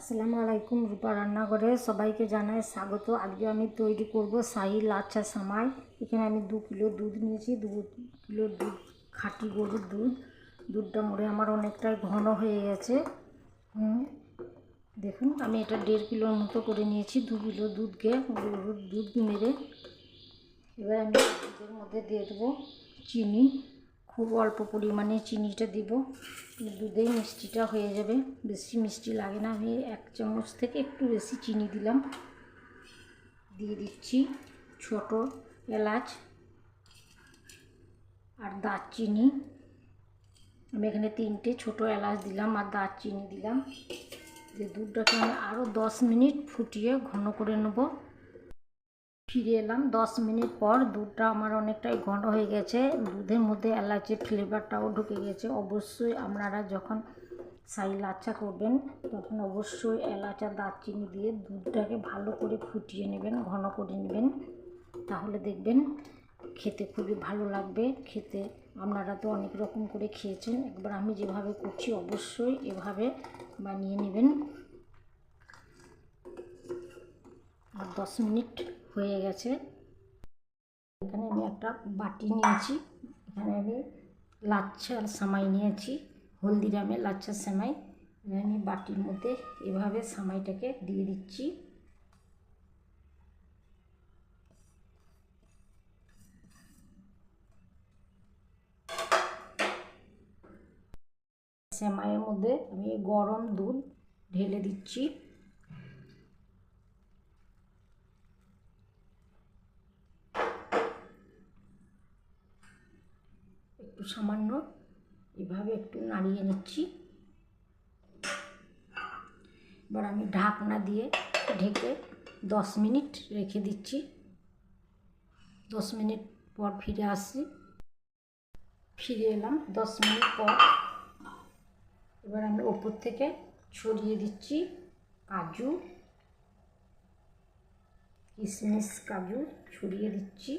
আসসালামু আলাইকুম। রূপা রান্নাঘরে সবাইকে জানাই স্বাগত। আজকে আমি তৈরি করব শাহি লাচ্ছা সামাই। এখানে আমি 2 কিলো দুধ নিয়েছি। 2 কিলো দুধ, খাঁটি গরুর দুধ। দুধটা মরে আমার অনেকটাই ঘন হয়ে গেছে। দেখুন, আমি এটা 1.5 কিলোর মতো করে নিয়েছি। 2 কিলো দুধকে গরুর দুধ মেরে এবার আমি দুধের মধ্যে দিয়ে দেবো চিনি। খুব অল্প পরিমাণে চিনিটা দিব, দুধেই মিষ্টিটা হয়ে যাবে, বেশি মিষ্টি লাগে না। আমি 1 চামচ থেকে একটু বেশি চিনি দিলাম। দিয়ে দিচ্ছি ছোট এলাচ আর দারচিনি। আমি এখানে 3টে ছোট এলাচ দিলাম আর দারচিনি দিলাম। যে দুধটাকে আমি আরও 10 মিনিট ফুটিয়ে ঘন করে নেব। ফিরে এলাম 10 মিনিট পর। দুধটা আমার অনেকটাই ঘন হয়ে গেছে, দুধের মধ্যে এলাচের ফ্লেভারটাও ঢুকে গেছে। অবশ্যই আপনারা যখন শাহি লাচ্ছা করবেন তখন অবশ্যই এলাচ আর দারচিনি দিয়ে দুধটাকে ভালো করে ফুটিয়ে নেবেন, ঘন করে নেবেন। তাহলে দেখবেন খেতে খুবই ভালো লাগবে। খেতে আপনারা তো অনেক রকম করে খেয়েছেন, একবার আমি যেভাবে করছি অবশ্যই এভাবে বানিয়ে নেবেন। আর 10 মিনিট হয়ে গেছে। এখানে আমি একটা বাটি নিয়েছি, এখানে আমি লাচ্ছার সামাই নিয়েছি, হলদিরামের লাচ্ছার সামাই। আমি বাটির মধ্যে এভাবে সামাইটাকে দিয়ে দিচ্ছি। সেমাইয়ের মধ্যে আমি গরম দুধ ঢেলে দিচ্ছি। একটু সামান্য এভাবে একটু নাড়িয়ে নিচ্ছি। এবার আমি ঢাকনা দিয়ে ঢেকে 10 মিনিট রেখে দিচ্ছি। 10 মিনিট পর ফিরে আসছি। ফিরে এলাম 10 মিনিট পর। এবার আমি ওপর থেকে ছড়িয়ে দিচ্ছি কাজু, কিশমিশ, কাজু ছড়িয়ে দিচ্ছি।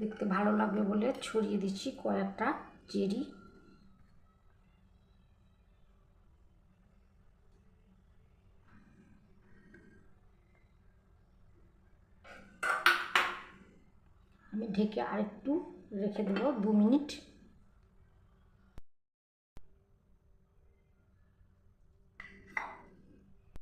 দেখতে ভালো লাগবে বলে ছড়িয়ে দিচ্ছি কয়েকটা চেরি। আমি ঢেকে আরেকটু রেখে দেবো 2 মিনিট।